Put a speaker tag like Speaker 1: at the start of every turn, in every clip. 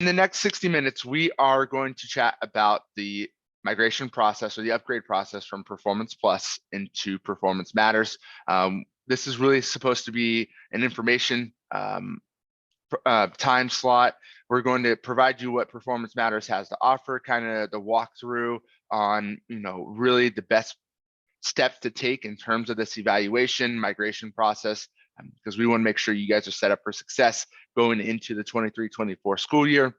Speaker 1: In the next 60 minutes, we are going to chat about the migration process or the upgrade process from Performance Plus into Performance Matters. This is really supposed to be an information time slot. We're going to provide you what Performance Matters has to offer, kind of the walkthrough on, really the best steps to take in terms of this evaluation migration process, because we want to make sure you guys are set up for success going into the 23-24 school year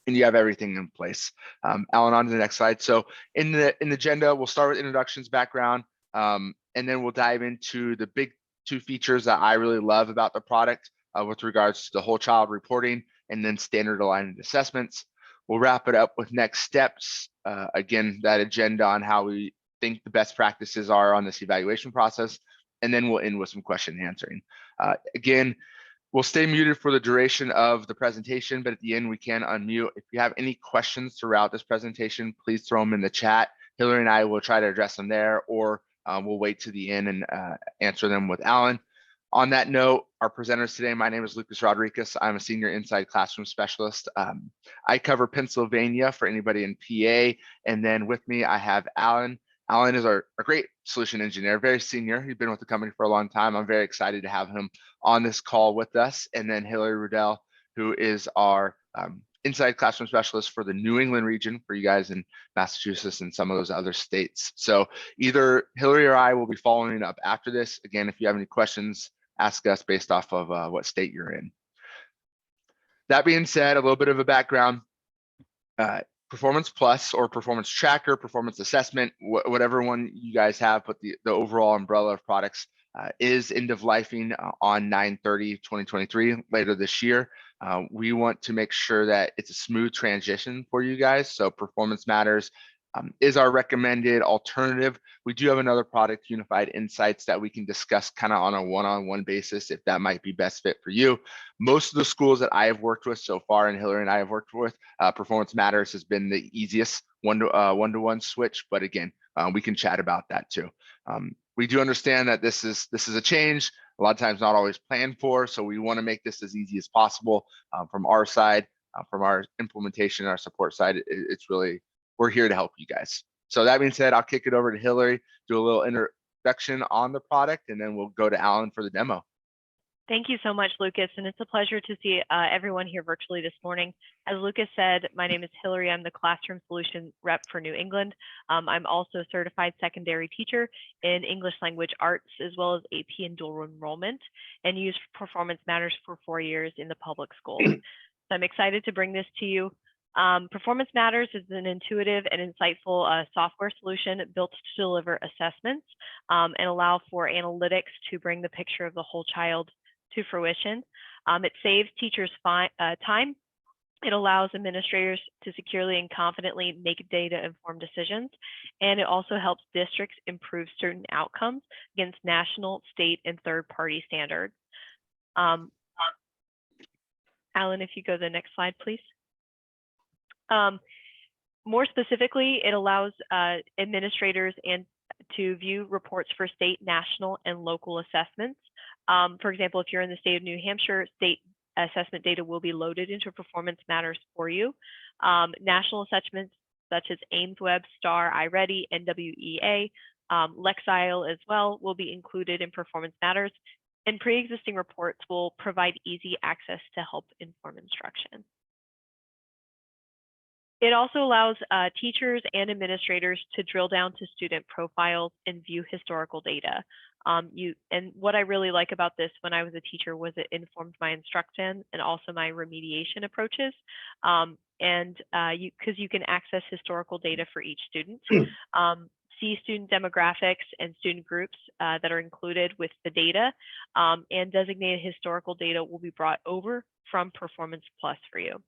Speaker 1: and you have everything in place. Alan, on to the next slide. So in the agenda, we'll start with introductions, background, and then we'll dive into the big two features that I really love about the product with regards to the whole child reporting and then standard aligned assessments. We'll wrap it up with next steps. Again, that agenda on how we think the best practices are on this evaluation process, and then we'll end with some question answering. Again, we'll stay muted for the duration of the presentation, but at the end we can unmute. If you have any questions throughout this presentation, please throw them in the chat. Hillary and I will try to address them there, or we'll wait to the end and answer them with Alan. On that note, our presenters today, my name is Lucas Rodriguez. I'm a senior inside classroom specialist. I cover Pennsylvania for anybody in PA, and then with me I have Alan. Alan is our great solution engineer, very senior. He's been with the company for a long time. I'm very excited to have him on this call with us. And then Hillary Riddell, who is our inside classroom specialist for the New England region for you guys in Massachusetts and some of those other states. So either Hillary or I will be following up after this. Again, if you have any questions, ask us based off of what state you're in. That being said, a little bit of a background. Performance Plus or Performance Tracker, Performance Assessment, whatever one you guys have, but the overall umbrella of products is end of lifing on 9/30/2023 later this year. We want to make sure that it's a smooth transition for you guys. So Performance Matters is our recommended alternative. We do have another product, Unified Insights, that we can discuss kind of on a one-on-one basis if that might be best fit for you. Most of the schools that I have worked with so far, and Hillary and I have worked with, Performance Matters has been the easiest one-to-one switch. But again, we can chat about that too. We do understand that this is a change, a lot of times not always planned for, so we want to make this as easy as possible from our side, from our implementation, our support side. It's really, we're here to help you guys. So that being said, I'll kick it over to Hillary, do a little introduction on the product, and then we'll go to Alan for the demo.
Speaker 2: Thank you so much, Lucas, and it's a pleasure to see everyone here virtually this morning. As Lucas said, my name is Hillary. I'm the Classroom Solution Rep for New England. I'm also a certified secondary teacher in English Language Arts, as well as AP and dual enrollment, and used Performance Matters for 4 years in the public schools. So I'm excited to bring this to you. Performance Matters is an intuitive and insightful software solution built to deliver assessments and allow for analytics to bring the picture of the whole child to fruition. It saves teachers time. It allows administrators to securely and confidently make data-informed decisions, and it also helps districts improve certain outcomes against national, state, and third-party standards. Alan, if you go to the next slide, please. More specifically, it allows administrators to view reports for state, national, and local assessments. For example, if you're in the state of New Hampshire, state assessment data will be loaded into Performance Matters for you. National assessments such as AIMSweb, STAR, iReady, NWEA, Lexile as well will be included in Performance Matters, and pre-existing reports will provide easy access to help inform instruction. It also allows teachers and administrators to drill down to student profiles and view historical data. And what I really like about this when I was a teacher was it informed my instruction and also my remediation approaches. Because you can access historical data for each student, see student demographics and student groups that are included with the data, and designated historical data will be brought over from Performance Plus for you.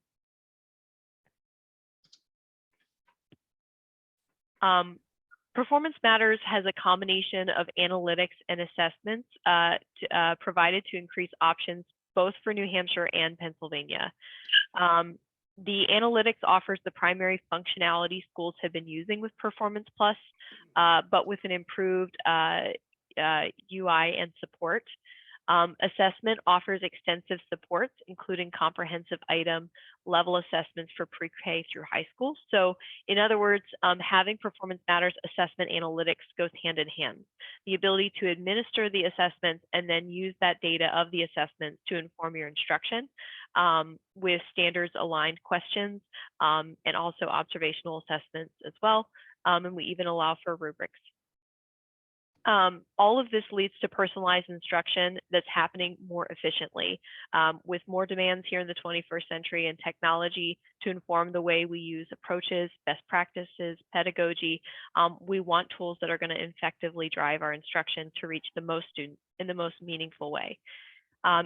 Speaker 2: Performance Matters has a combination of analytics and assessments provided to increase options both for New Hampshire and Pennsylvania. The analytics offers the primary functionality schools have been using with Performance Plus, but with an improved UI and support. Assessment offers extensive supports, including comprehensive item level assessments for pre-K through high school. So in other words, having Performance Matters assessment analytics goes hand in hand. The ability to administer the assessments and then use that data of the assessments to inform your instruction with standards aligned questions and also observational assessments as well. And we even allow for rubrics. All of this leads to personalized instruction that's happening more efficiently with more demands here in the 21st century and technology to inform the way we use approaches, best practices, pedagogy. We want tools that are going to effectively drive our instruction to reach the most students in the most meaningful way.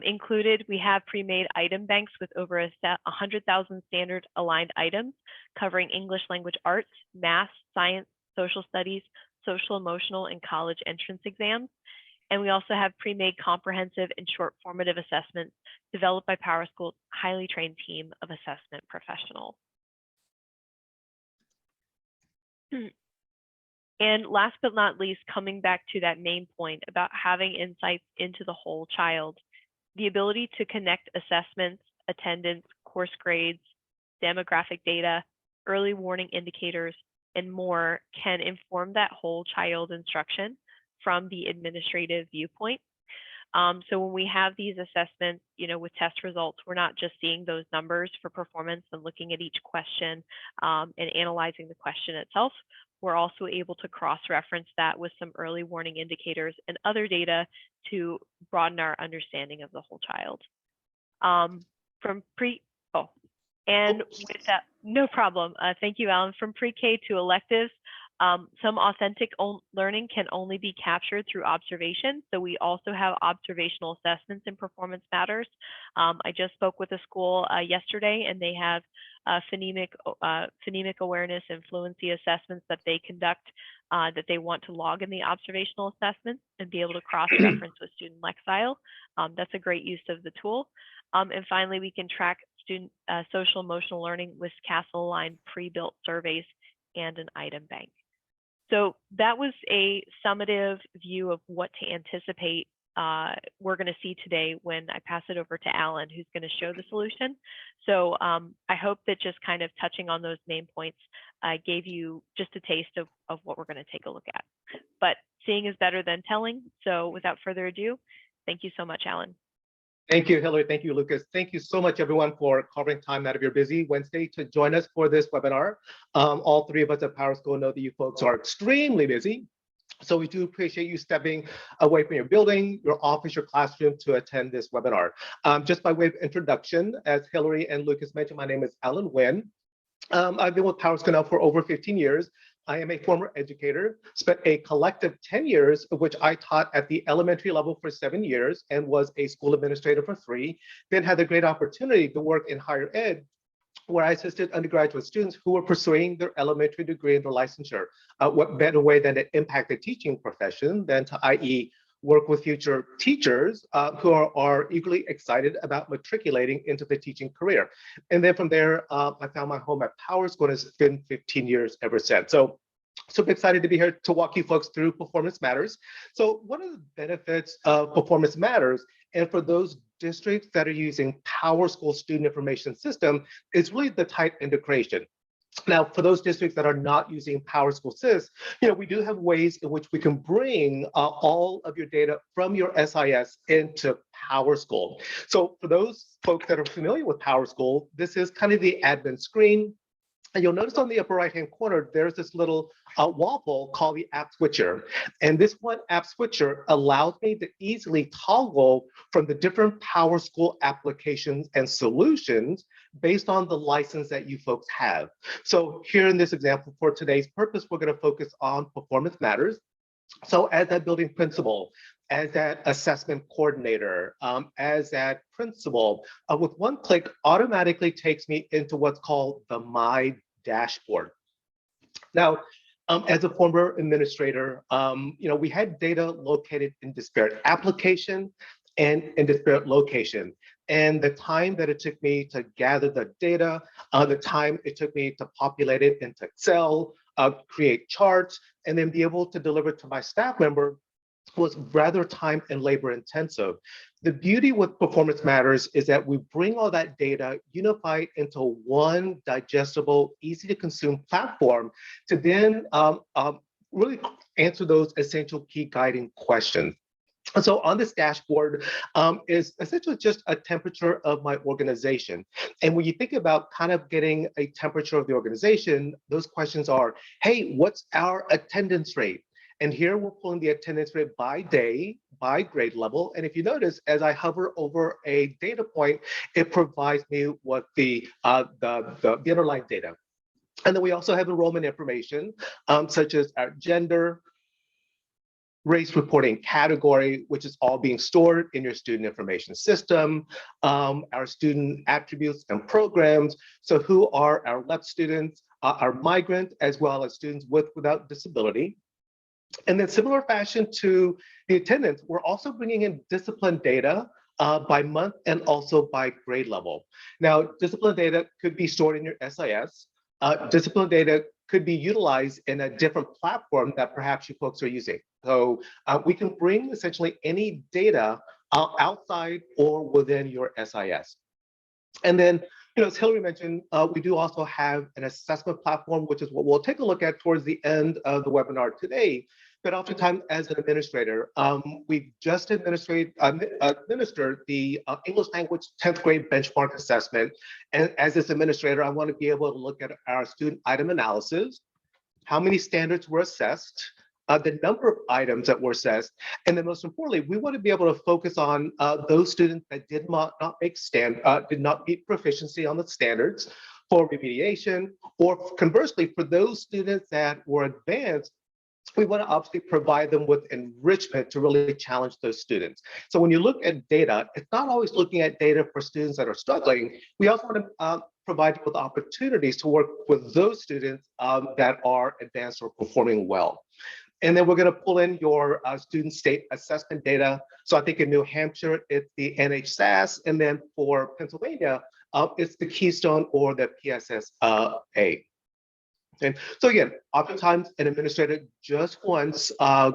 Speaker 2: Included, we have pre-made item banks with over 100,000 standard aligned items covering English language arts, math, science, social studies, social, emotional, and college entrance exams. And we also have pre-made comprehensive and short formative assessments developed by PowerSchool's highly trained team of assessment professionals. And last but not least, coming back to that main point about having insights into the whole child, the ability to connect assessments, attendance, course grades, demographic data, early warning indicators, and more can inform that whole child instruction from the administrative viewpoint. So when we have these assessments, with test results, we're not just seeing those numbers for performance and looking at each question and analyzing the question itself. We're also able to cross-reference that with some early warning indicators and other data to broaden our understanding of the whole child. And with that, no problem. Thank you, Alan. From pre-K to electives, some authentic learning can only be captured through observation. So we also have observational assessments in Performance Matters. I just spoke with a school yesterday, and they have phonemic awareness and fluency assessments that they conduct that they want to log in the observational assessments and be able to cross-reference with student lexile. That's a great use of the tool. And finally, we can track student social emotional learning with CASEL-aligned pre-built surveys and an item bank. So that was a summative view of what to anticipate we're going to see today when I pass it over to Alan, who's going to show the solution. So I hope that just kind of touching on those main points gave you just a taste of what we're going to take a look at. But seeing is better than telling. So without further ado, thank you so much, Alan.
Speaker 3: Thank you, Hillary. Thank you, Lucas. Thank you so much, everyone, for carving time out of your busy Wednesday to join us for this webinar. All three of us at PowerSchool know that you folks are extremely busy. So we do appreciate you stepping away from your building, your office, your classroom to attend this webinar. Just by way of introduction, as Hillary and Lucas mentioned, my name is Alan Nguyen. I've been with PowerSchool now for over 15 years. I am a former educator, spent a collective 10 years, of which I taught at the elementary level for 7 years and was a school administrator for 3, then had the great opportunity to work in higher ed, where I assisted undergraduate students who were pursuing their elementary degree and their licensure. What better way than to impact the teaching profession than to, i.e., work with future teachers who are eagerly excited about matriculating into the teaching career. And then from there, I found my home at PowerSchool, and it's been 15 years ever since. So super excited to be here to walk you folks through Performance Matters. So one of the benefits of Performance Matters, and for those districts that are using PowerSchool Student Information System, is really the tight integration. Now, for those districts that are not using PowerSchool SIS, we do have ways in which we can bring all of your data from your SIS into PowerSchool. So for those folks that are familiar with PowerSchool, this is kind of the admin screen. And you'll notice on the upper right-hand corner, there's this little waffle called the app switcher. And this one app switcher allows me to easily toggle from the different PowerSchool applications and solutions based on the license that you folks have. So here in this example, for today's purpose, we're going to focus on Performance Matters. So as that building principal, as that assessment coordinator, as that principal, with one click, automatically takes me into what's called the My Dashboard. Now, as a former administrator, we had data located in disparate application and in disparate location. And the time that it took me to gather the data, the time it took me to populate it into Excel, create charts, and then be able to deliver to my staff member was rather time and labor intensive. The beauty with Performance Matters is that we bring all that data unified into one digestible, easy to consume platform to then really answer those essential key guiding questions. And so on this dashboard is essentially just a temperature of my organization. And when you think about kind of getting a temperature of the organization, those questions are, hey, what's our attendance rate? And here we're pulling the attendance rate by day, by grade level. And if you notice, as I hover over a data point, it provides me with the underlying data. And then we also have enrollment information, such as our gender, race reporting category, which is all being stored in your student information system, our student attributes and programs. So who are our LEP students, our migrant, as well as students with without disability. And then similar fashion to the attendance, we're also bringing in discipline data by month and also by grade level. Now, discipline data could be stored in your SIS. Discipline data could be utilized in a different platform that perhaps you folks are using. So we can bring essentially any data outside or within your SIS. And then, as Hillary mentioned, we do also have an assessment platform, which is what we'll take a look at towards the end of the webinar today. But oftentimes, as an administrator, we've just administered the English language 10th grade benchmark assessment. And as this administrator, I want to be able to look at our student item analysis, how many standards were assessed, the number of items that were assessed, and then most importantly, we want to be able to focus on those students that did not meet proficiency on the standards for remediation, or conversely, for those students that were advanced, we want to obviously provide them with enrichment to really challenge those students. So when you look at data, it's not always looking at data for students that are struggling. We also want to provide you with opportunities to work with those students that are advanced or performing well. And then we're going to pull in your student state assessment data. So I think in New Hampshire, it's the NHSAS, and then for Pennsylvania, it's the Keystone or the PSSA. And so again, oftentimes an administrator just wants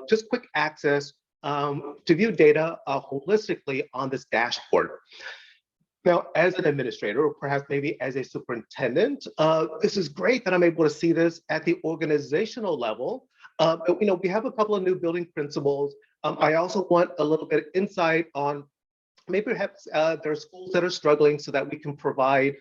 Speaker 3: just quick access to view data holistically on this dashboard. Now, as an administrator, or perhaps maybe as a superintendent, this is great that I'm able to see this at the organizational level. We have a couple of new building principles. I also want a little bit of insight on maybe perhaps there are schools that are struggling so that we can provide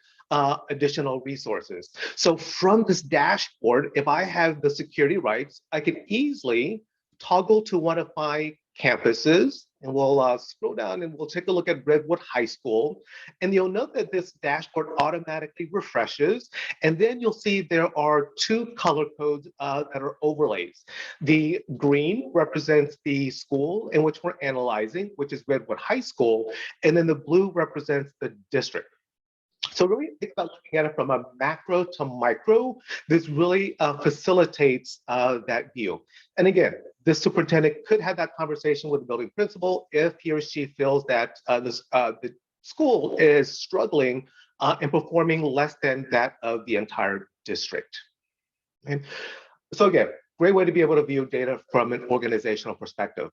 Speaker 3: additional resources. So from this dashboard, if I have the security rights, I can easily toggle to one of my campuses, and we'll scroll down and we'll take a look at Redwood High School. And you'll note that this dashboard automatically refreshes. And then you'll see there are two color codes that are overlays. The green represents the school in which we're analyzing, which is Redwood High School. And then the blue represents the district. So really think about looking at it from a macro to micro. This really facilitates that view. And again, this superintendent could have that conversation with the building principal if he or she feels that the school is struggling and performing less than that of the entire district. And so again, great way to be able to view data from an organizational perspective.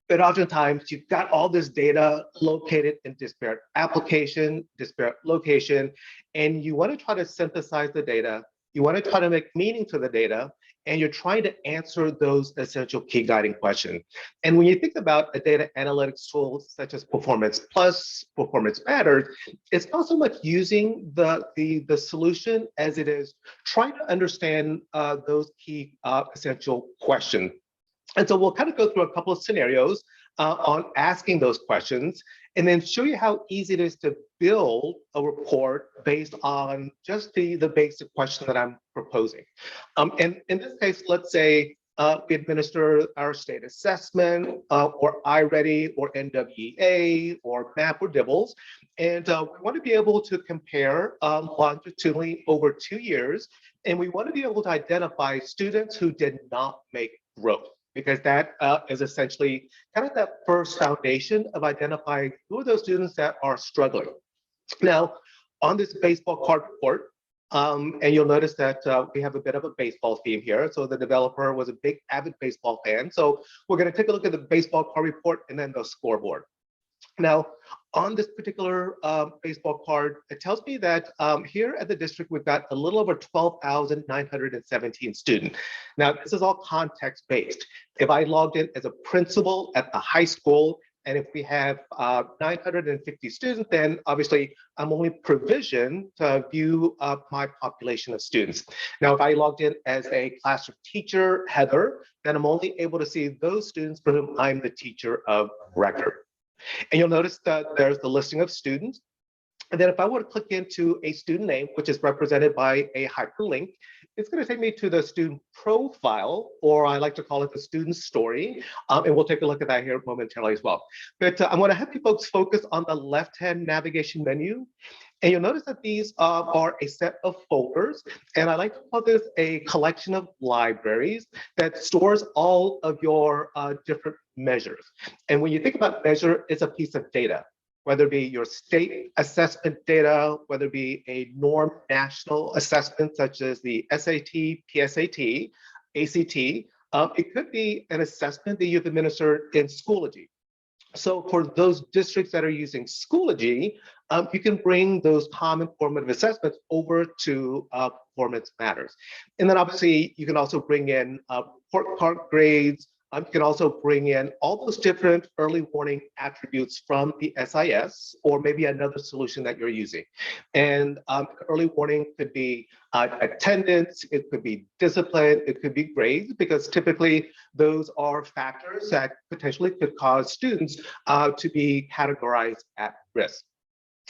Speaker 3: But oftentimes you've got all this data located in disparate application, disparate location, and you want to try to synthesize the data. You want to try to make meaning to the data, and you're trying to answer those essential key guiding questions. And when you think about a data analytics tool such as PerformancePlus, Performance Matters, it's not so much using the solution as it is trying to understand those key essential questions. And so we'll kind of go through a couple of scenarios on asking those questions, and then show you how easy it is to build a report based on just the basic question that I'm proposing. And in this case, let's say we administer our state assessment or iReady or NWEA or MAP or DIBELS. And we want to be able to compare longitudinally over 2 years. And we want to be able to identify students who did not make growth, because that is essentially kind of that first foundation of identifying who are those students that are struggling. Now, on this baseball card report, And you'll notice that we have a bit of a baseball theme here. So the developer was a big avid baseball fan. So we're going to take a look at the baseball card report and then the scoreboard. Now, on this particular baseball card, it tells me that here at the district, we've got a little over 12,917 students. Now, this is all context-based. If I logged in as a principal at the high school, and if we have 950 students, then obviously I'm only provisioned to view my population of students. Now, if I logged in as a classroom teacher, Heather, then I'm only able to see those students for whom I'm the teacher of record. And you'll notice that there's the listing of students. And then if I were to click into a student name, which is represented by a hyperlink, it's going to take me to the student profile, or I like to call it the student story. And we'll take a look at that here momentarily as well. But I'm going to have you folks focus on the left-hand navigation menu. And you'll notice that these are a set of folders. And I like to call this a collection of libraries that stores all of your different measures. And when you think about measure, it's a piece of data, whether it be your state assessment data, whether it be a norm national assessment such as the SAT, PSAT, ACT. It could be an assessment that you've administered in Schoology. So for those districts that are using Schoology, you can bring those common formative assessments over to Performance Matters. And then obviously you can also bring in report card grades. You can also bring in all those different early warning attributes from the SIS or maybe another solution that you're using. And early warning could be attendance, it could be discipline, it could be grades, because typically those are factors that potentially could cause students to be categorized at risk.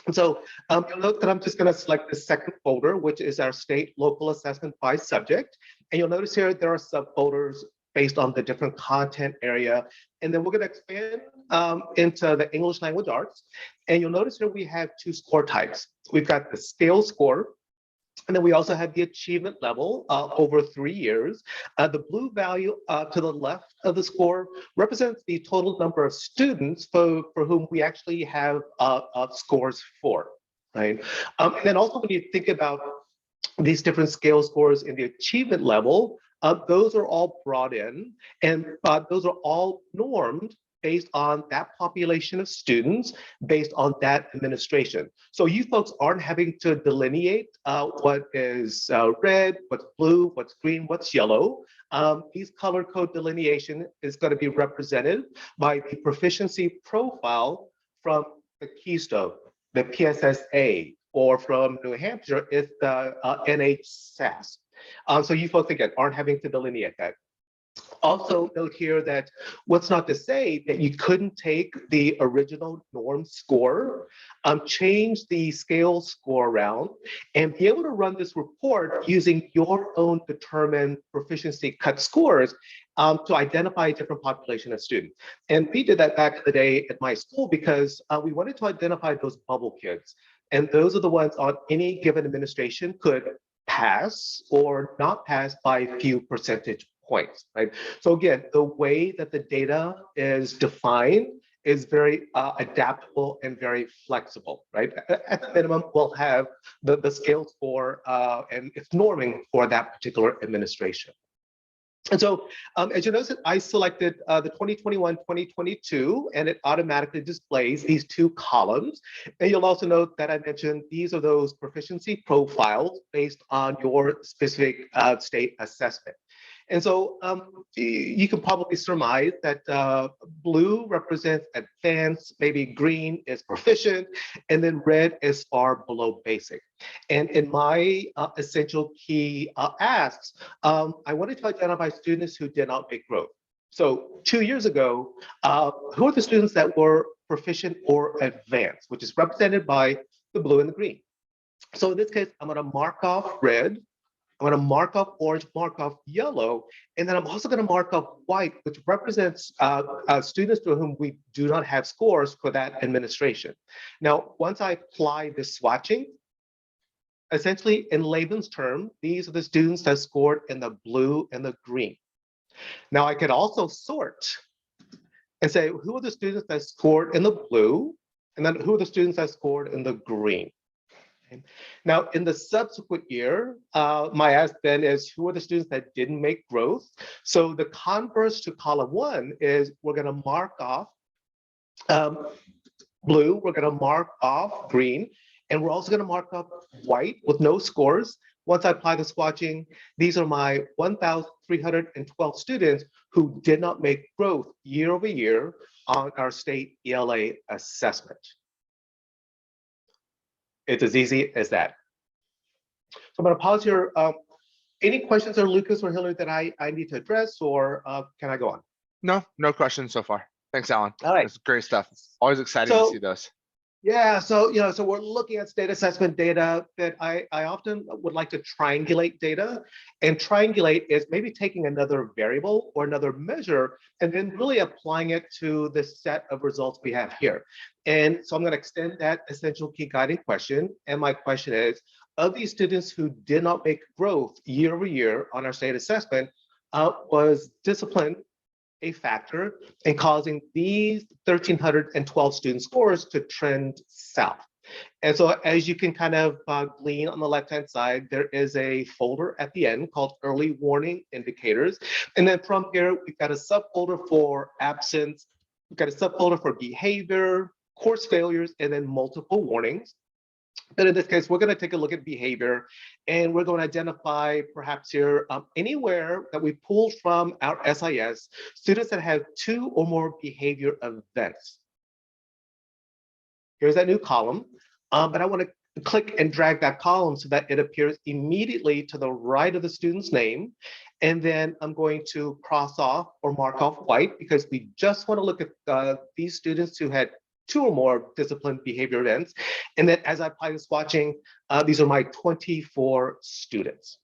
Speaker 3: And so you'll note that I'm just going to select the second folder, which is our state local assessment by subject. And you'll notice here there are subfolders based on the different content area. And then we're going to expand into the English language arts. And you'll notice here we have two score types. We've got the scale score, and then we also have the achievement level over 3 years. The blue value to the left of the score represents the total number of students for whom we actually have scores for, right? And then also when you think about these different scale scores in the achievement level, those are all brought in, and those are all normed based on that population of students, based on that administration. So you folks aren't having to delineate what is red, what's blue, what's green, what's yellow. These color code delineation is going to be represented by the proficiency profile from the Keystone, the PSSA, or from New Hampshire, it's the NHSAS. So you folks, again, aren't having to delineate that. Also note here that what's not to say that you couldn't take the original norm score, change the scale score around, and be able to run this report using your own determined proficiency cut scores to identify a different population of students. And we did that back in the day at my school because we wanted to identify those bubble kids. And those are the ones on any given administration could pass or not pass by a few percentage points, right? So again, the way that the data is defined is very adaptable and very flexible, right? At the minimum, we'll have the scale score and it's norming for that particular administration. And so, as you notice, I selected the 2021-2022, and it automatically displays these two columns. And you'll also note that I mentioned these are those proficiency profiles based on your specific state assessment. And so you can probably surmise that blue represents advanced, maybe green is proficient, and then red is far below basic. And in my essential key asks, I wanted to identify students who did not make growth. So 2 years ago, who are the students that were proficient or advanced, which is represented by the blue and the green. So in this case, I'm going to mark off red. I'm going to mark off orange, mark off yellow, and then I'm also going to mark off white, which represents students to whom we do not have scores for that administration. Now, once I apply this swatching, essentially in layman's term, these are the students that scored in the blue and the green. Now, I could also sort and say, who are the students that scored in the blue, and then who are the students that scored in the green? Now, in the subsequent year, my ask then is, who are the students that didn't make growth? So the converse to column one is we're going to mark off blue, we're going to mark off green, and we're also going to mark up white with no scores. Once I apply the swatching, these are my 1,312 students who did not make growth year over year on our state ELA assessment. It's as easy as that. So I'm going to pause here. Any questions there, Lucas or Hillary, that I need to address, or can I go on?
Speaker 1: No questions so far. Thanks, Alan.
Speaker 3: All right.
Speaker 1: That's great stuff. Always exciting to see those.
Speaker 3: Yeah, so so we're looking at state assessment data that I often would like to triangulate data, and triangulate is maybe taking another variable or another measure and then really applying it to the set of results we have here. And so I'm going to extend that essential key guiding question, and my question is, of these students who did not make growth year over year on our state assessment, was discipline a factor in causing these 1,312 student scores to trend south? And so as you can kind of glean on the left-hand side, there is a folder at the end called Early Warning Indicators. And then from here, we've got a subfolder for absence, we've got a subfolder for behavior, course failures, and then multiple warnings. But in this case, we're going to take a look at behavior, and we're going to identify perhaps here anywhere that we pulled from our SIS, students that have 2 or more behavior events. Here's that new column, but I want to click and drag that column so that it appears immediately to the right of the student's name. And then I'm going to cross off or mark off white, because we just want to look at these students who had 2 or more disciplined behavior events. And then as I apply the swatching, these are my 24 students.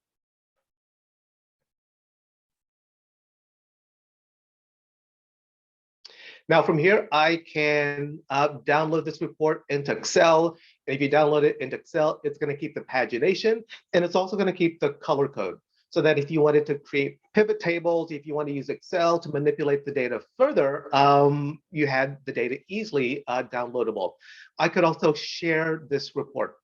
Speaker 3: Now from here, I can download this report into Excel. And if you download it into Excel, it's going to keep the pagination, and it's also going to keep the color code, so that if you wanted to create pivot tables, if you want to use Excel to manipulate the data further, you had the data easily downloadable. I could also share this report.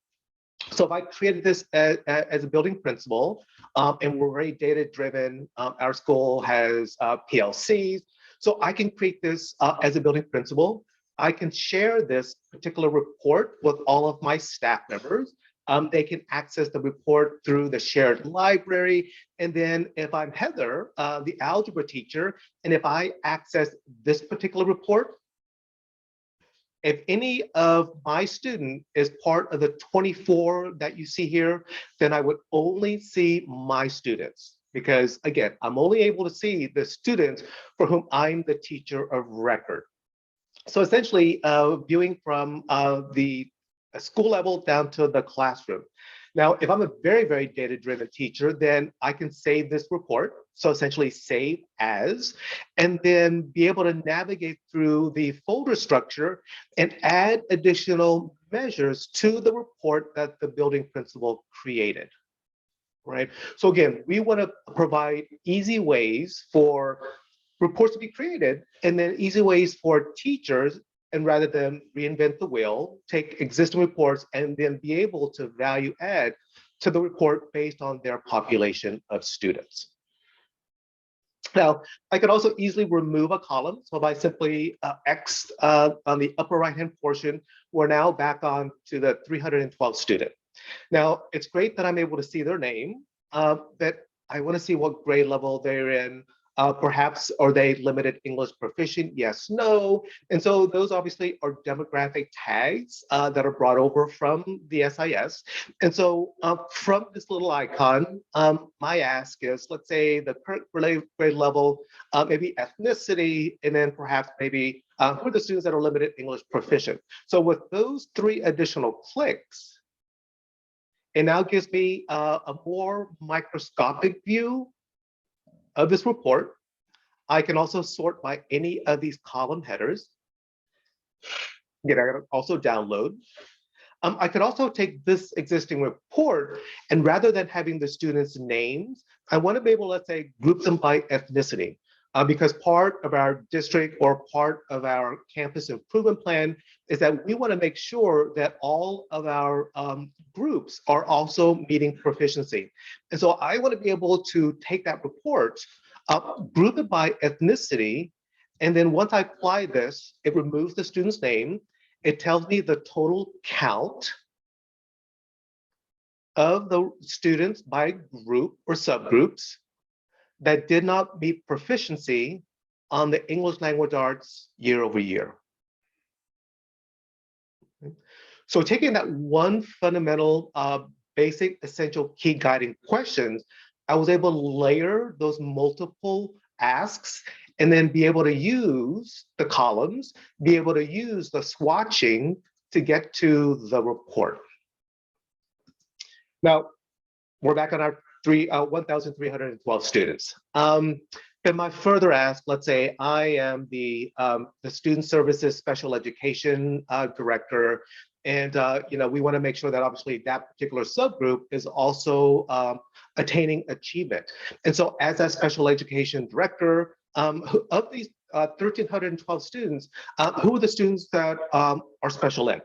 Speaker 3: So if I created this as a building principal, and we're very data-driven, our school has PLCs, so I can create this as a building principal. I can share this particular report with all of my staff members. They can access the report through the shared library. And then if I'm Heather, the algebra teacher, and if I access this particular report, if any of my student is part of the 24 that you see here, then I would only see my students. Because again, I'm only able to see the students for whom I'm the teacher of record. So essentially, viewing from the school level down to the classroom. Now, if I'm a very, very data-driven teacher, then I can save this report. So essentially save as, and then be able to navigate through the folder structure and add additional measures to the report that the building principal created, right? So again, we want to provide easy ways for reports to be created, and then easy ways for teachers, and rather than reinvent the wheel, take existing reports and then be able to value add to the report based on their population of students. Now, I could also easily remove a column. So by simply X on the upper right-hand portion, we're now back on to the 312 student. Now, it's great that I'm able to see their name, but I want to see what grade level they're in. Perhaps, are they limited English proficient? Yes, no. And so those obviously are demographic tags that are brought over from the SIS. And so from this little icon, my ask is, let's say the current grade level, maybe ethnicity, and then perhaps maybe who are the students that are limited English proficient. So with those 3 additional clicks, it now gives me a more microscopic view of this report. I can also sort by any of these column headers. Again, I can also download. I could also take this existing report, and rather than having the students' names, I want to be able to, let's say, group them by ethnicity. because part of our district or part of our campus improvement plan is that we want to make sure that all of our groups are also meeting proficiency. And so I want to be able to take that report, group it by ethnicity, and then once I apply this, it removes the student's name. It tells me the total count of the students by group or subgroups that did not meet proficiency on the English language arts year over year. So taking that one fundamental, basic, essential key guiding questions, I was able to layer those multiple asks and then be able to use the columns, be able to use the swatching to get to the report. Now, we're back on our 1,312 students. Then my further ask, let's say I am the Student Services Special Education Director, and we want to make sure that obviously that particular subgroup is also attaining achievement. And so as a Special Education Director, of these 1,312 students, who are the students that are special ed?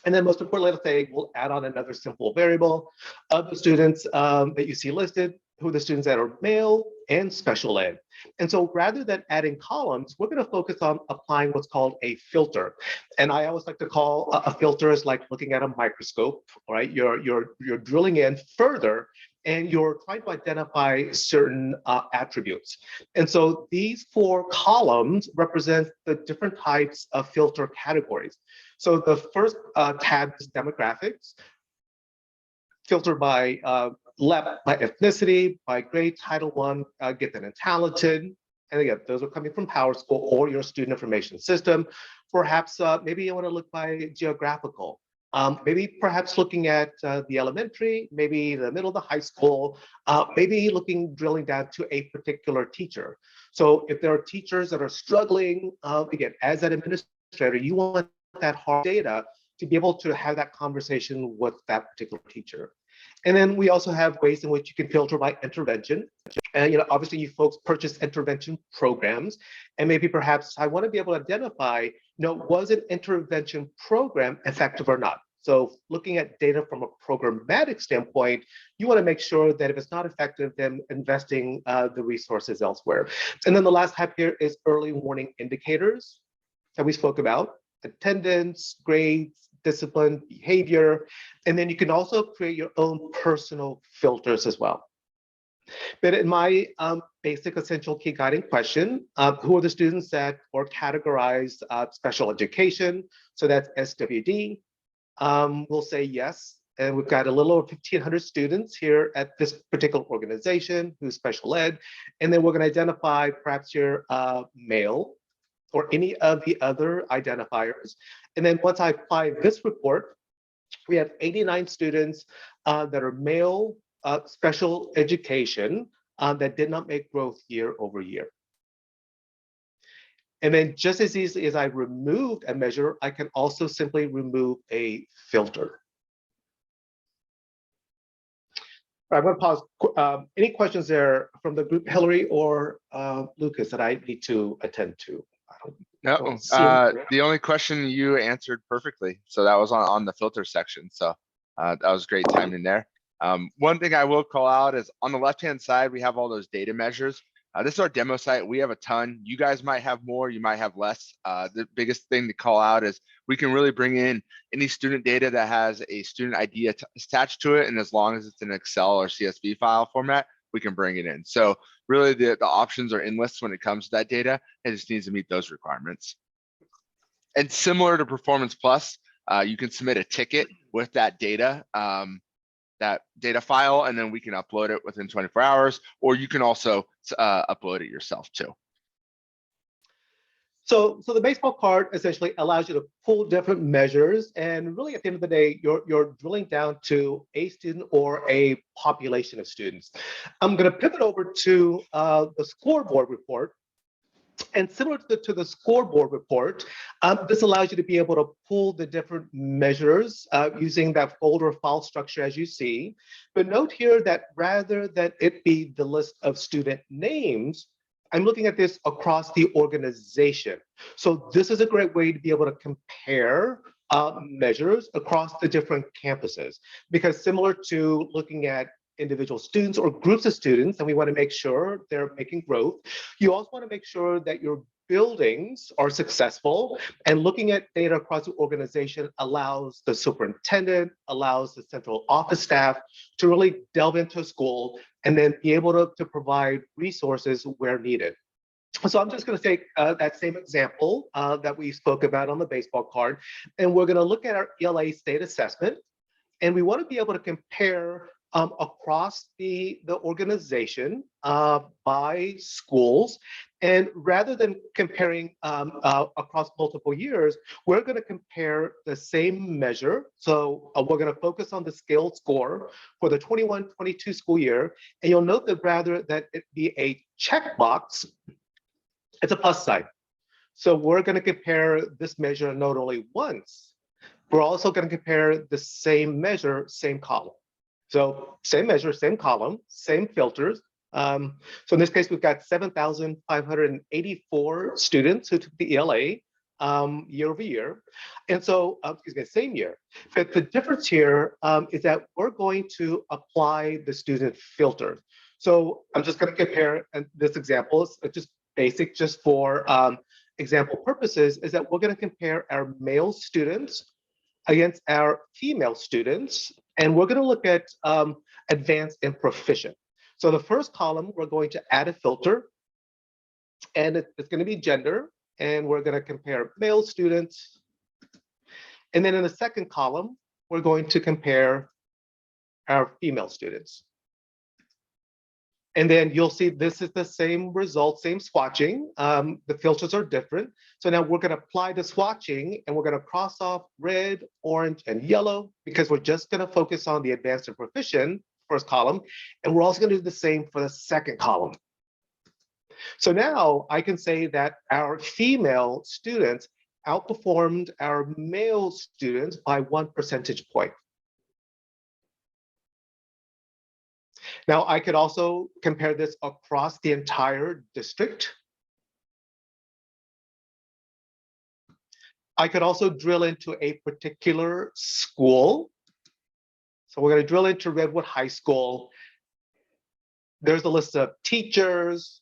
Speaker 3: And then most importantly, let's say we'll add on another simple variable of the students that you see listed, who are the students that are male and special ed. And so rather than adding columns, we're going to focus on applying what's called a filter. And I always like to call a filter is like looking at a microscope, right? You're drilling in further and you're trying to identify certain attributes. And so these 4 columns represent the different types of filter categories. So the first tab is demographics, filtered by left by ethnicity, by grade, Title I, gifted and talented. And again, those are coming from PowerSchool or your student information system. Perhaps maybe you want to look by geographical. Maybe perhaps looking at the elementary, maybe the middle of the high school, maybe drilling down to a particular teacher. So if there are teachers that are struggling, again, as an administrator, you want that hard data to be able to have that conversation with that particular teacher. And then we also have ways in which you can filter by intervention. And obviously you folks purchase intervention programs, and maybe perhaps I want to be able to identify, was an intervention program effective or not? So looking at data from a programmatic standpoint, you want to make sure that if it's not effective, then investing the resources elsewhere. And then the last type here is early warning indicators that we spoke about: attendance, grades, discipline, behavior, and then you can also create your own personal filters as well. But in my basic essential key guiding question, who are the students that are categorized special education? So that's SWD. We'll say yes. And we've got a little over 1,500 students here at this particular organization who's special ed. And then we're going to identify perhaps your male or any of the other identifiers. And then once I apply this report, we have 89 students that are male special education that did not make growth year over year. And then just as easily as I removed a measure, I can also simply remove a filter. I'm going to pause. Any questions there from the group, Hillary or Lucas, that I need to attend to?
Speaker 1: No, the only question you answered perfectly. So that was on the filter section. So that was great timing there. One thing I will call out is on the left-hand side, we have all those data measures. This is our demo site. We have a ton. You guys might have more, you might have less. The biggest thing to call out is we can really bring in any student data that has a student ID attached to it. And as long as it's in Excel or CSV file format, we can bring it in. So really the options are endless when it comes to that data. It just needs to meet those requirements. And similar to PerformancePlus, you can submit a ticket with that data file, and then we can upload it within 24 hours, or you can also upload it yourself too.
Speaker 3: So the baseball card essentially allows you to pull different measures, and really at the end of the day, you're drilling down to a student or a population of students. I'm going to pivot over to the scoreboard report. And similar to the scoreboard report, this allows you to be able to pull the different measures using that folder file structure as you see. But note here that rather than it be the list of student names, I'm looking at this across the organization. So this is a great way to be able to compare measures across the different campuses, because similar to looking at individual students or groups of students, and we want to make sure they're making growth, you also want to make sure that your buildings are successful, and looking at data across the organization allows the superintendent, allows the central office staff to really delve into a school and then be able to provide resources where needed. So I'm just going to take that same example that we spoke about on the baseball card, and we're going to look at our ELA state assessment, and we want to be able to compare across the organization by schools. And rather than comparing across multiple years, we're going to compare the same measure. So we're going to focus on the scaled score for the 21-22 school year. And you'll note that rather than it be a checkbox, it's a plus sign. So we're going to compare this measure not only once, we're also going to compare the same measure, same column. So same measure, same column, same filters. So in this case, we've got 7,584 students who took the ELA year over year. And so, excuse me, same year. But the difference here is that we're going to apply the student filters. So I'm just going to compare this example. It's just basic, just for example purposes, is that we're going to compare our male students against our female students, and we're going to look at advanced and proficient. So the first column, we're going to add a filter, and it's going to be gender, and we're going to compare male students. And then in the second column, we're going to compare our female students. And then you'll see this is the same result, same swatching. The filters are different. So now we're going to apply the swatching, and we're going to cross off red, orange, and yellow, because we're just going to focus on the advanced and proficient first column. And we're also going to do the same for the second column. So now I can say that our female students outperformed our male students by 1 percentage point. Now, I could also compare this across the entire district. I could also drill into a particular school. So we're going to drill into Redwood High School. There's a list of teachers.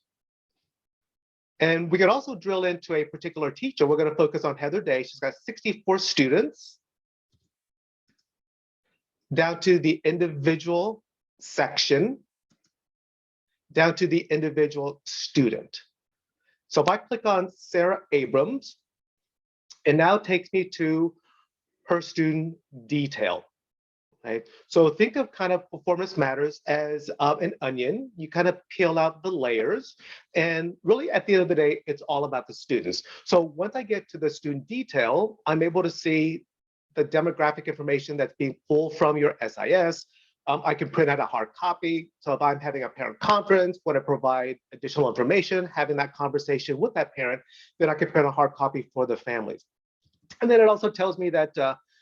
Speaker 3: And we could also drill into a particular teacher. We're going to focus on Heather Day. She's got 64 students, down to the individual section, down to the individual student. So if I click on Sarah Abrams, it now takes me to her student detail. Right? So think of kind of performance matters as an onion. You kind of peel out the layers, and really at the end of the day, it's all about the students. So once I get to the student detail, I'm able to see the demographic information that's being pulled from your SIS. I can print out a hard copy. So if I'm having a parent conference, want to provide additional information, having that conversation with that parent, then I can print a hard copy for the families. And then it also tells me that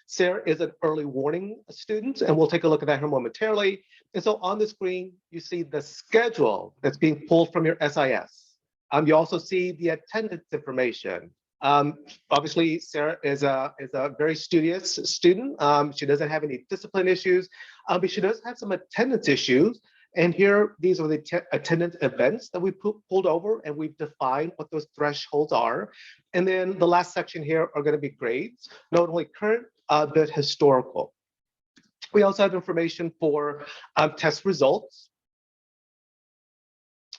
Speaker 3: Sarah is an early warning student, and we'll take a look at that here momentarily. And so on the screen, you see the schedule that's being pulled from your SIS. You also see the attendance information. Obviously, Sarah is a very studious student. She doesn't have any discipline issues, but she does have some attendance issues. And here, these are the attendance events that we pulled over, and we've defined what those thresholds are. And then the last section here are going to be grades, not only current, but historical. We also have information for test results.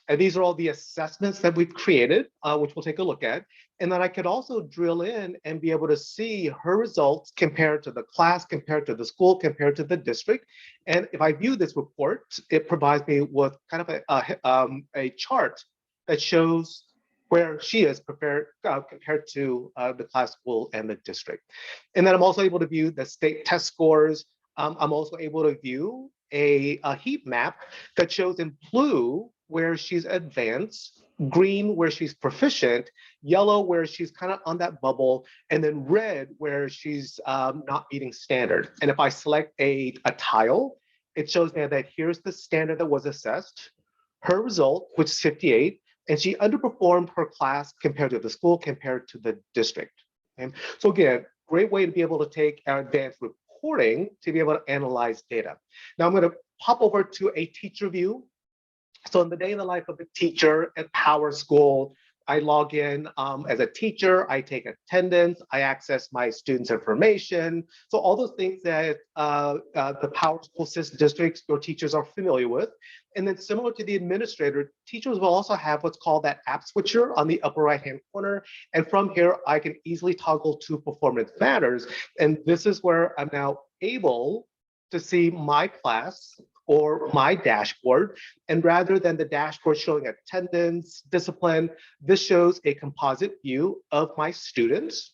Speaker 3: And these are all the assessments that we've created, which we'll take a look at. And then I could also drill in and be able to see her results compared to the class, compared to the school, compared to the district. And if I view this report, it provides me with kind of a chart that shows where she is compared to the class, school, and the district. And then I'm also able to view the state test scores. I'm also able to view a heat map that shows in blue where she's advanced, green where she's proficient, yellow where she's kind of on that bubble, and then red where she's not meeting standard. And if I select a tile, it shows me that here's the standard that was assessed, her result, which is 58, and she underperformed her class compared to the school, compared to the district. Okay? So again, great way to be able to take our advanced reporting to be able to analyze data. Now I'm going to pop over to a teacher view. So in the day in the life of a teacher at PowerSchool, I log in as a teacher, I take attendance, I access my students' information. So all those things that the PowerSchool system districts or teachers are familiar with. And then similar to the administrator, teachers will also have what's called that app switcher on the upper right-hand corner. And from here, I can easily toggle to Performance Matters. And this is where I'm now able to see my class or my dashboard. And rather than the dashboard showing attendance, discipline, this shows a composite view of my students.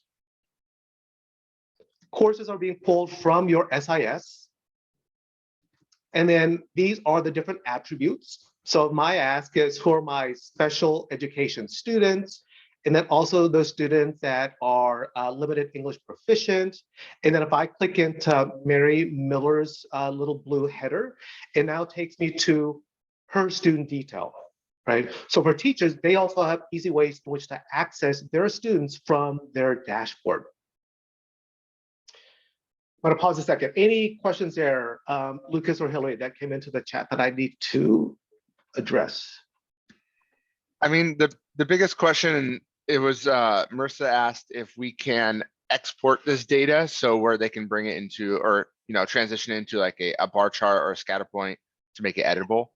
Speaker 3: Courses are being pulled from your SIS. And then these are the different attributes. So my ask is for my special education students, and then also those students that are limited English proficient. And then if I click into Mary Miller's little blue header, it now takes me to her student detail, right? So for teachers, they also have easy ways in which to access their students from their dashboard. I'm gonna pause a second. Any questions there, Lucas or Hillary, that came into the chat that I need to address?
Speaker 1: I mean, the biggest question, it was Marissa asked if we can export this data so where they can bring it into, or transition into like a bar chart or a scatter point to make it editable.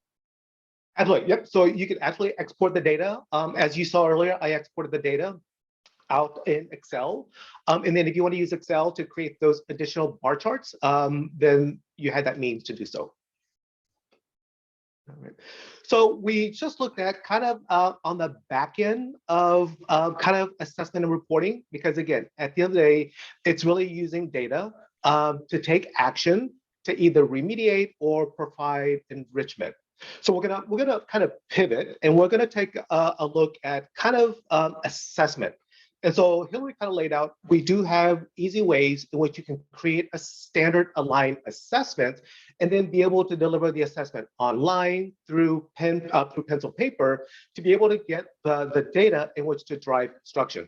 Speaker 3: Absolutely, yep. So you can actually export the data. As you saw earlier, I exported the data out in Excel. And then if you want to use Excel to create those additional bar charts, then you had that means to do so. All right. So we just looked at kind of on the back end of kind of assessment and reporting, because again, at the end of the day, it's really using data to take action to either remediate or provide enrichment. So we're gonna kind of pivot, and we're gonna take a look at kind of assessment. And so Hillary kind of laid out, we do have easy ways in which you can create a standard aligned assessment and then be able to deliver the assessment online through pencil paper to be able to get the data in which to drive instruction.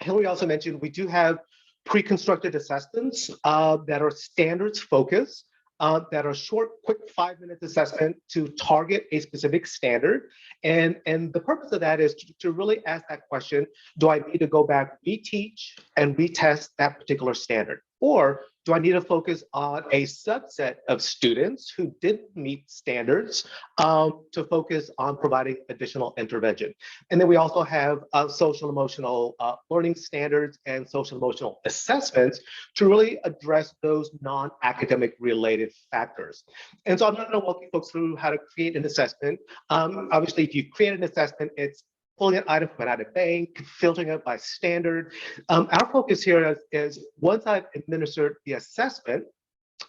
Speaker 3: Hillary also mentioned we do have pre-constructed assessments that are standards focused, that are short, quick 5-minute assessment to target a specific standard. And the purpose of that is to really ask that question, do I need to go back, reteach and retest that particular standard? Or do I need to focus on a subset of students who didn't meet standards to focus on providing additional intervention? And then we also have social emotional learning standards and social emotional assessments to really address those non-academic related factors. And so I'm not going to walk you folks through how to create an assessment. Obviously, if you create an assessment, it's pulling an item from an item bank, filtering it by standard. Our focus here is once I've administered the assessment,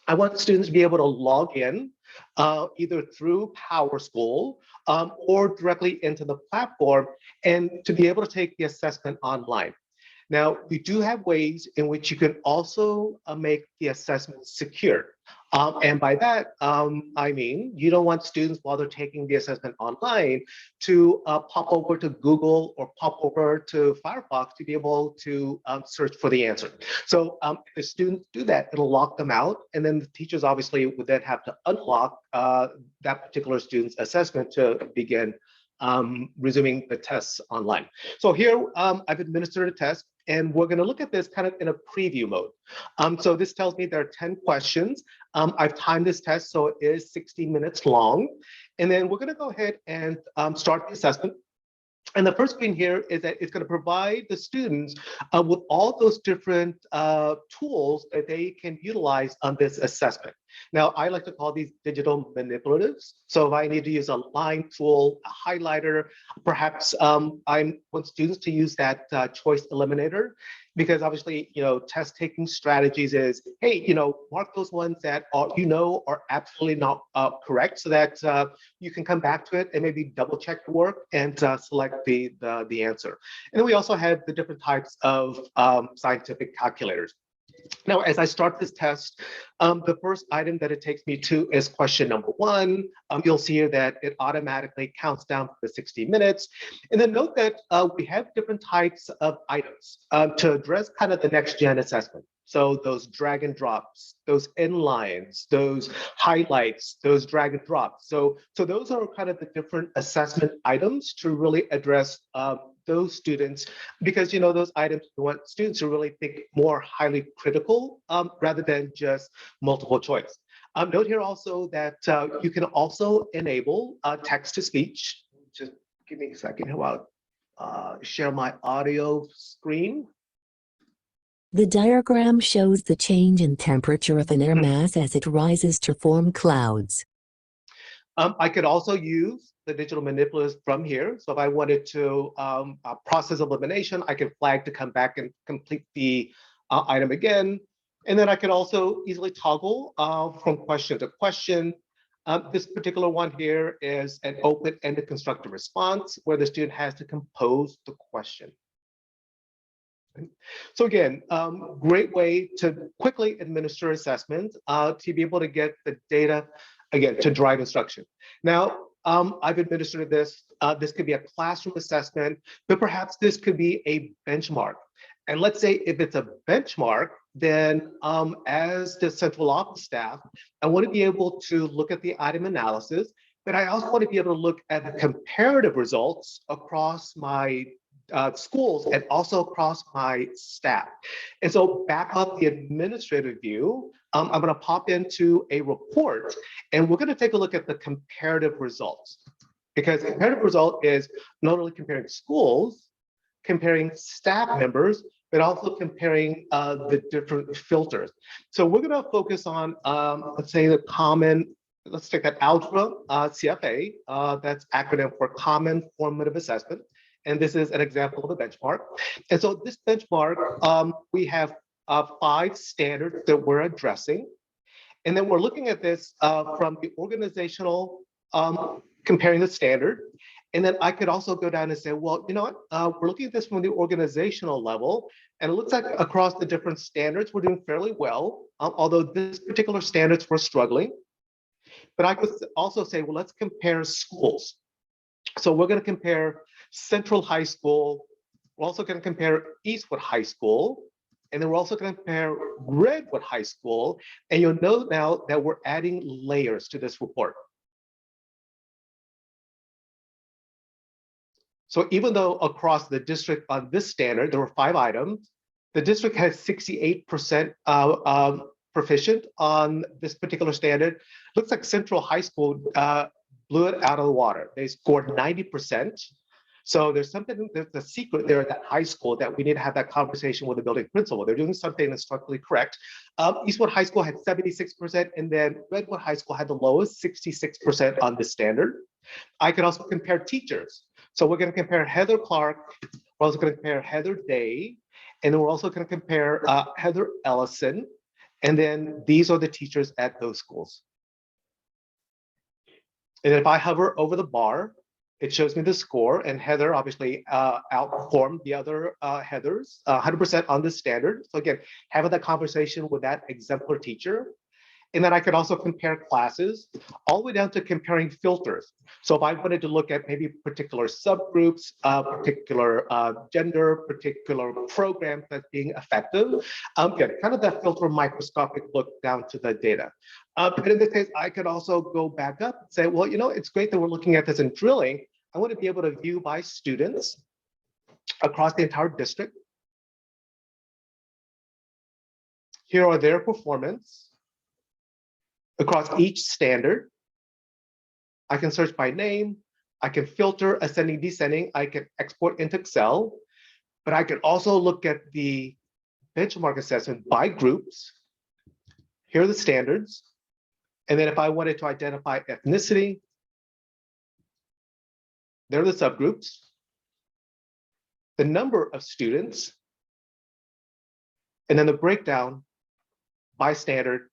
Speaker 3: I want the students to be able to log in either through PowerSchool or directly into the platform and to be able to take the assessment online. Now, we do have ways in which you can also make the assessment secure. And by that, I mean, you don't want students, while they're taking the assessment online, to pop over to Google or pop over to Firefox to be able to search for the answer. So if the students do that, it'll lock them out. And then the teachers obviously would then have to unlock that particular student's assessment to begin resuming the tests online. So here I've administered a test, and we're going to look at this kind of in a preview mode. So this tells me there are 10 questions. I've timed this test, so it is 60 minutes long. And then we're going to go ahead and start the assessment. And the first thing here is that it's going to provide the students with all those different tools that they can utilize on this assessment. Now, I like to call these digital manipulatives. So if I need to use a line tool, a highlighter, perhaps I want students to use that choice eliminator, because obviously, test taking strategies is, hey, mark those ones that are, are absolutely not correct, so that you can come back to it and maybe double check the work and select the answer. And then we also have the different types of scientific calculators. Now, as I start this test, the first item that it takes me to is question number 1. You'll see here that it automatically counts down for the 60 minutes. And then note that we have different types of items to address kind of the next gen assessment. So those drag and drops, those inlines, those highlights, those drag and drops. So those are kind of the different assessment items to really address those students, because those items want students to really think more highly critical rather than just multiple choice. Note here also that you can also enable text to speech. Just give me a second here while I share my audio screen.
Speaker 4: The diagram shows the change in temperature of an air mass as it rises to form clouds.
Speaker 3: I could also use the digital manipulatives from here. So if I wanted to process elimination, I could flag to come back and complete the item again. And then I could also easily toggle from question to question. This particular one here is an open-ended constructive response where the student has to compose the question. So again, great way to quickly administer assessment to be able to get the data, again, to drive instruction. Now, I've administered this. This could be a classroom assessment, but perhaps this could be a benchmark. And let's say if it's a benchmark, then as the central office staff, I want to be able to look at the item analysis, but I also want to be able to look at the comparative results across my schools and also across my staff. And so back on the administrative view, I'm going to pop into a report and we're going to take a look at the comparative results, because the comparative result is not only comparing schools, comparing staff members, but also comparing the different filters. So we're going to focus on, let's say, the common, let's take that algebra CFA, that's acronym for Common Formative Assessment. And this is an example of a benchmark. And so this benchmark, we have 5 standards that we're addressing. And then we're looking at this from the organizational, comparing the standard. And then I could also go down and say, well, you know what, we're looking at this from the organizational level. And it looks like across the different standards, we're doing fairly well, although this particular standards we're struggling. But I could also say, well, let's compare schools. So we're going to compare Central High School. We're also going to compare Eastwood High School. And then we're also going to compare Redwood High School. And you'll know now that we're adding layers to this report. So even though across the district on this standard, there were 5 items, the district has 68% proficient on this particular standard. Looks like Central High School blew it out of the water. They scored 90%. So there's a secret there at that high school that we need to have that conversation with the building principal. They're doing something that's structurally correct. Eastwood High School had 76%, and then Redwood High School had the lowest, 66% on this standard. I could also compare teachers. So we're going to compare Heather Clark. We're also going to compare Heather Day. And then we're also going to compare Heather Ellison. And then these are the teachers at those schools. And if I hover over the bar, it shows me the score. And Heather obviously outperformed the other Heathers, 100% on this standard. So again, having that conversation with that exemplar teacher. And then I could also compare classes all the way down to comparing filters. So if I wanted to look at maybe particular subgroups, particular gender, particular programs that's being effective, get kind of that filter microscopic look down to the data. But in this case, I could also go back up and say, well, you know, it's great that we're looking at this in drilling. I want to be able to view by students across the entire district. Here are their performance across each standard. I can search by name. I can filter ascending, descending. I can export into Excel, but I can also look at the benchmark assessment by groups. Here are the standards. And then if I wanted to identify ethnicity, there are the subgroups, the number of students, and then the breakdown by standard,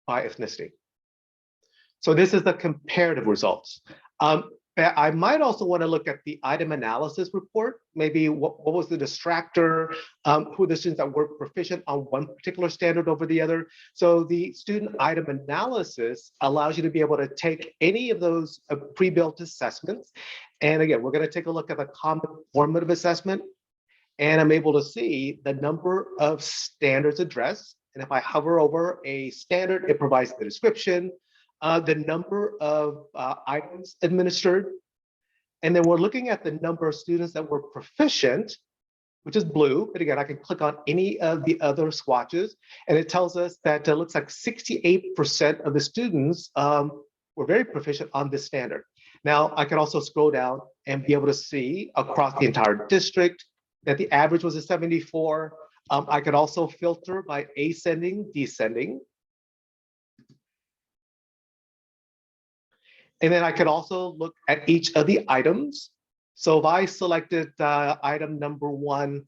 Speaker 3: by ethnicity. So this is the comparative results. I might also want to look at the item analysis report. Maybe what was the distractor, who are the students that were proficient on one particular standard over the other. So the student item analysis allows you to be able to take any of those pre-built assessments. And again, we're going to take a look at the common formative assessment. And I'm able to see the number of standards addressed. And if I hover over a standard, it provides the description, the number of items administered. And then we're looking at the number of students that were proficient, which is blue. But again, I can click on any of the other swatches, and it tells us that it looks like 68% of the students were very proficient on this standard. Now, I can also scroll down and be able to see across the entire district that the average was a 74. I could also filter by ascending, descending. And then I could also look at each of the items. So if I selected item number 1,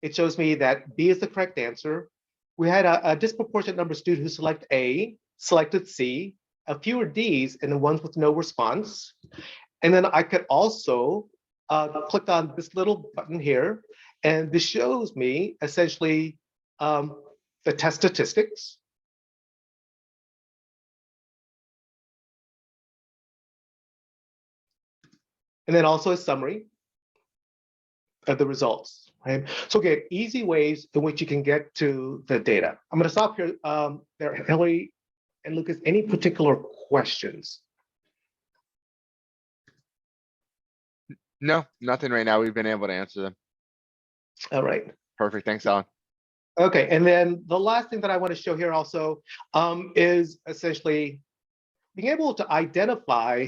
Speaker 3: it shows me that B is the correct answer. We had a disproportionate number of students who select A, selected C, a fewer Ds, and the ones with no response. And then I could also click on this little button here, and this shows me essentially the test statistics. And then also a summary of the results. Right? So again, easy ways in which you can get to the data. I'm going to stop here. There, Hillary and Lucas, any particular questions?
Speaker 1: No, nothing right now. We've been able to answer them.
Speaker 3: All right.
Speaker 1: Perfect. Thanks, Alan.
Speaker 3: Okay, and then the last thing that I want to show here also is essentially being able to identify,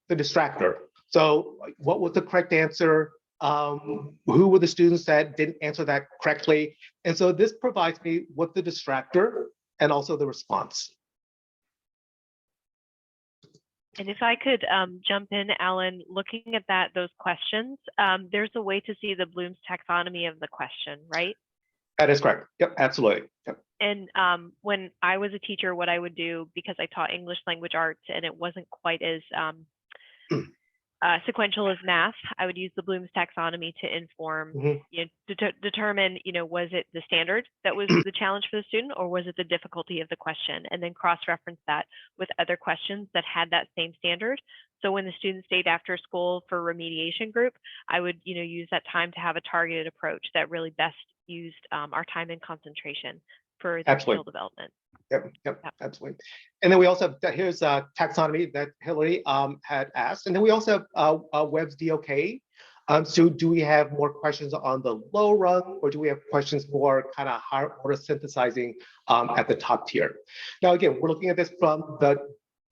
Speaker 3: the distractor. So what was the correct answer? Who were the students that didn't answer that correctly? And so this provides me with the distractor and also the response.
Speaker 2: And if I could jump in, Alan, looking at those questions, there's a way to see the Bloom's taxonomy of the question, right?
Speaker 3: That is correct. Yep, absolutely. Yep.
Speaker 2: And when I was a teacher, what I would do, because I taught English language arts and it wasn't quite as sequential as math, I would use the Bloom's taxonomy to inform, determine, was it the standard that was the challenge for the student, or was it the difficulty of the question, and then cross-reference that with other questions that had that same standard. So when the student stayed after school for remediation group, I would, use that time to have a targeted approach that really best used our time and concentration for their skill development.
Speaker 3: Yep, absolutely. And then we also have, here's a taxonomy that Hillary had asked. And then we also have Webb's DOK. So do we have more questions on the low rung, or do we have questions for kind of higher order synthesizing at the top tier? Now, again, we're looking at this from the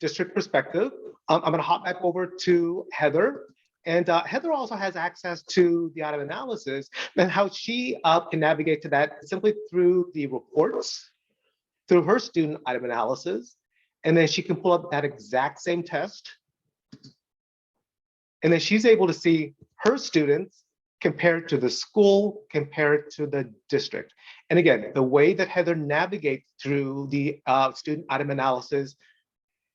Speaker 3: district perspective. I'm going to hop back over to Heather. And Heather also has access to the item analysis, and how she can navigate to that simply through the reports, through her student item analysis, and then she can pull up that exact same test. And then she's able to see her students compared to the school, compared to the district. And again, the way that Heather navigates through the student item analysis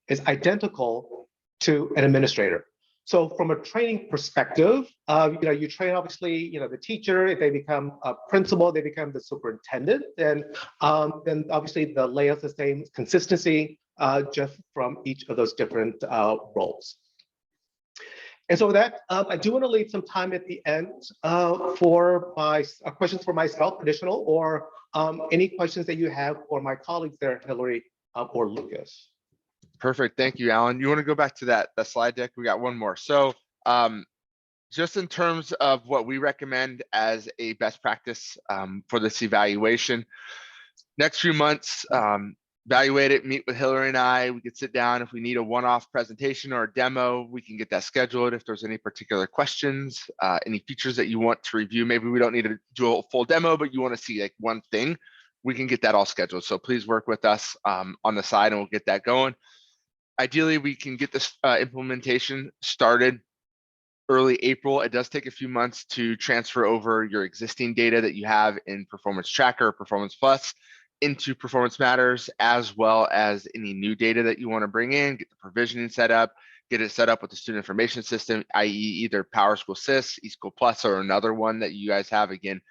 Speaker 3: is identical to an administrator. So from a training perspective, you train obviously, the teacher. If they become a principal, they become the superintendent. Then obviously the layout's the same, consistency just from each of those different roles. And so with that, I do want to leave some time at the end for my questions for myself, additional, or any questions that you have for my colleagues there, Hillary or Lucas.
Speaker 1: Perfect. Thank you, Alan. You want to go back to that slide deck? We got one more. So just in terms of what we recommend as a best practice for this evaluation, next few months, evaluate it, meet with Hillary and I. We could sit down. If we need a one-off presentation or a demo, we can get that scheduled. If there's any particular questions, any features that you want to review, maybe we don't need to do a full demo, but you want to see like one thing, we can get that all scheduled. So please work with us on the side and we'll get that going. Ideally, we can get this implementation started early April. It does take a few months to transfer over your existing data that you have in PerformanceTracker or PerformancePlus into Performance Matters, as well as any new data that you want to bring in, get the provisioning set up, get it set up with the student information system, i.e. either PowerSchool SIS, eSchool Plus, or another one that you guys have. Again,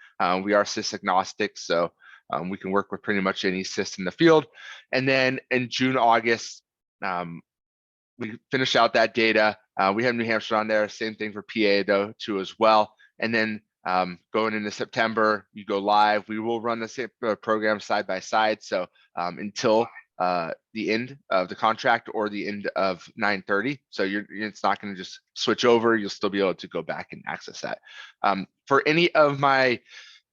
Speaker 1: we are SIS agnostic, so we can work with pretty much any SIS in the field. And then in June, August, we finish out that data. We have New Hampshire on there, same thing for PA though too as well. And then going into September, you go live. We will run the same program side by side. So until the end of the contract or the end of 9/30. So it's not going to just switch over. You'll still be able to go back and access that. For any of my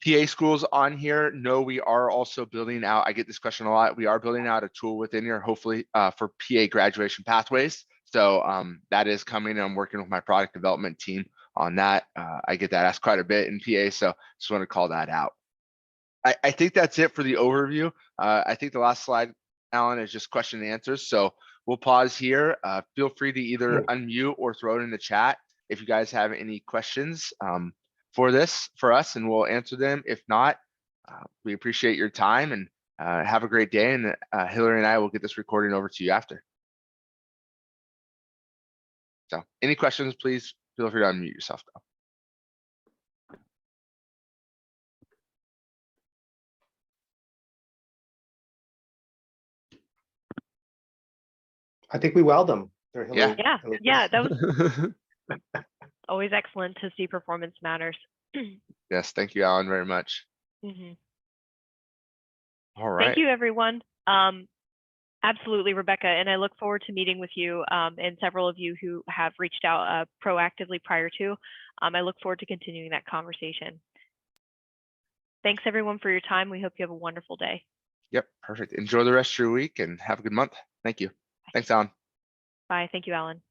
Speaker 1: PA schools on here, no, we are also building out, I get this question a lot, we are building out a tool within here, hopefully for PA graduation pathways. So that is coming. I'm working with my product development team on that. I get that asked quite a bit in PA, so just want to call that out. I think that's it for the overview. I think the last slide, Alan, is just question and answers. So we'll pause here. Feel free to either unmute or throw it in the chat if you guys have any questions for us, and we'll answer them. If not, we appreciate your time, and have a great day. And Hillary and I will get this recording over to you after. So any questions, please feel free to unmute yourself though.
Speaker 3: I think we wowed them.
Speaker 1: Yeah.
Speaker 2: Yeah, that was always excellent to see Performance Matters.
Speaker 1: Yes, thank you, Alan, very much. All right.
Speaker 2: Thank you, everyone. Absolutely, Rebecca, and I look forward to meeting with you and several of you who have reached out proactively prior to. I look forward to continuing that conversation. Thanks, everyone, for your time. We hope you have a wonderful day.
Speaker 1: Yep, perfect. Enjoy the rest of your week and have a good month. Thank you. Thanks, Alan.
Speaker 2: Bye. Thank you, Alan.